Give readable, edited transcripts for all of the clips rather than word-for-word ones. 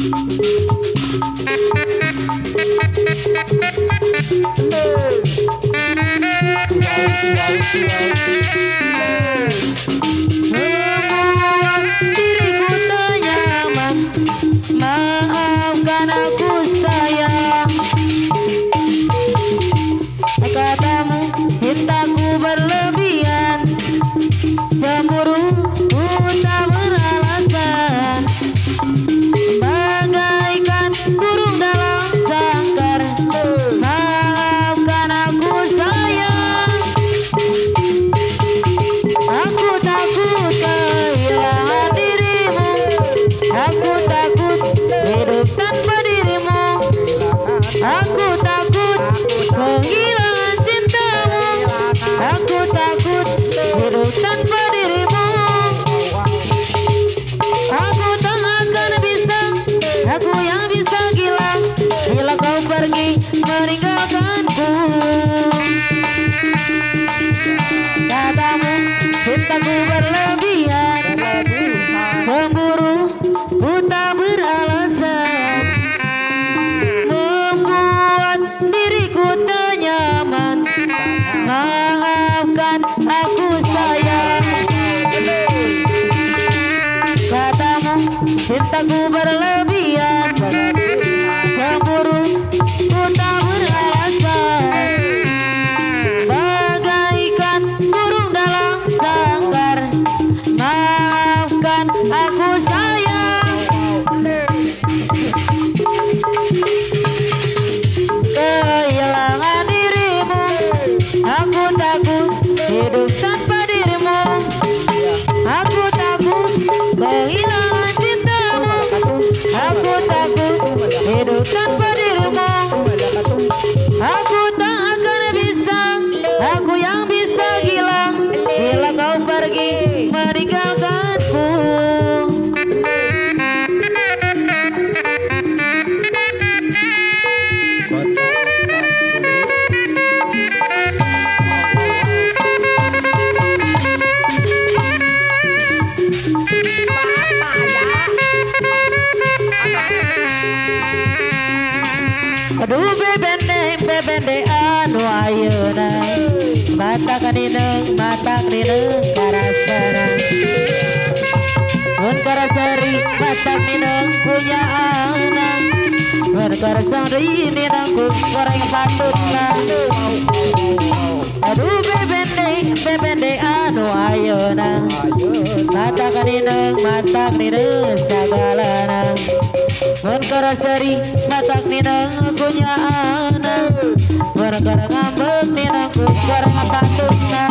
Diriku tak nyaman, maafkan aku sayang. Katamu cintaku berlebihan, cemburu tak beralasan, bagaikan burung dalam sangkar. Maafkan aku sayang, aku takut kehilangan dirimu, aku takut hidup tanpa dirimu, aku takut kehilangan cintamu, aku takut hidup tanpa dirimu. Aku tak akan bisa, aku yang bisa gila bila kau pergi meninggalkanku. Katamu cintaku berlebihan, cemburu ku tak beralasan, membuat diriku tak nyaman. Maafkan aku sayang, katamu cintaku berlebihan, cemburu ku tak beralasan, bagaikan burung dalam sangkar. Maafkan aku sayang, kehilangan dirimu, aku takut hidup tanpa dirimu, aku takut kehilangan cintamu, aku takut hidup tanpa dirimu. Aku tak akan bisa, aku yang bisa gila bila kau pergi meninggalkanku. Aduh bebende anu ayeuna, mata kanineng karasana, mun karasari mata nineng punya anak, mun karasari nineng ku goreng patutna. Aduh bebende anu ayeuna, mata kanineng sagalana, mun karasari matak nineng punya anak, mun ngambek nineng ku goreng patutna.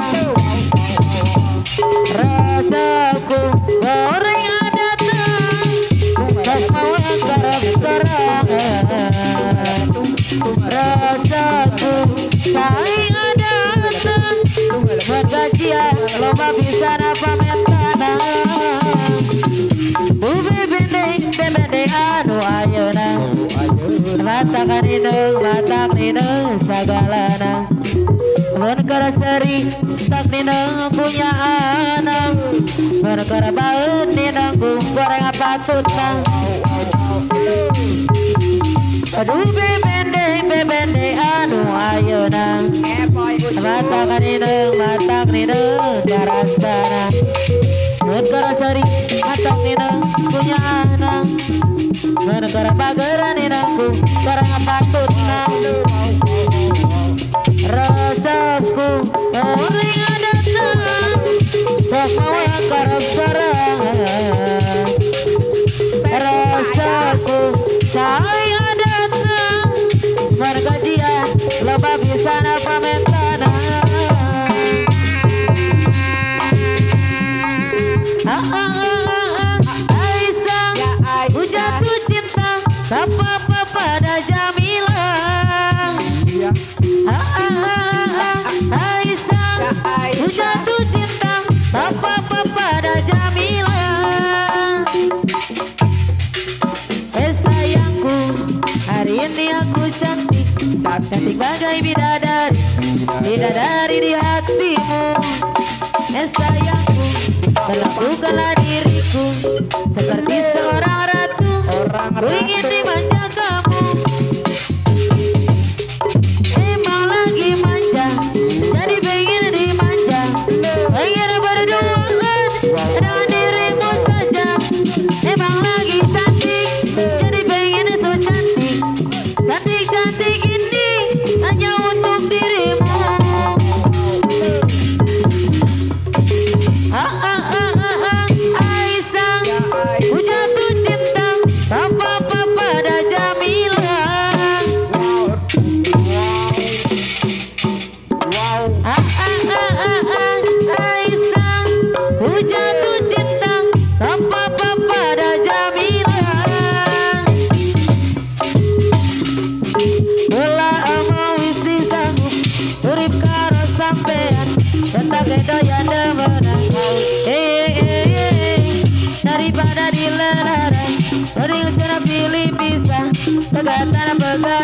Rasaku goreng adatang, sama garap serangan. Rasaku saing adatang, magajian loba bisa napa mentana. Bebende anu ayeuna, mata kanineng sagalana, mun karasari tak nineng punya anak, mun karabaeut nineng ku goreng patutna. Aduh bebende anu ayeuna, mata kanineng karasana, mun karasari mata nineng punya anak, mun karabageran nineng ku goreng patutna. Rasaku goreng adatang, sama garap serangan. Rasaku saing adatang, margajian loba bisa napa mentana. Aisyah, ku jatuh cinta apa pada Jamila. Aisyah, ku jatuh cinta apa pada Jamila. Sayangku, hari ini aku cantik, cantik bagai bidadari di hatimu. Sayangku, perlakukanlah diriku seperti seorang ratu. Ku ingin dimanja kamu, emang lagi manja, jadi pengen dimanja, pengen berduaan dengan dirimu saja. Emang lagi cantik, jadi pengen so cantik, cantik-cantik ini hanya untuk dirimu. Aisyah, ku jatuh cinta tanpa pada Jamila. Aisyah, ku jatuh cinta tanpa pada Jamila. Bola mau wis disanggup urip karo sampean, tetap kedoyan demenan. Daripada dilarang, mending sana pilih pisah, pegatan baik.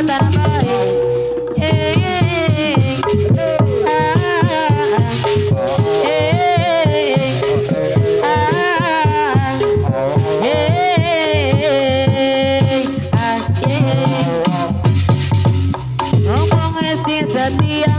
Ngomong sing setia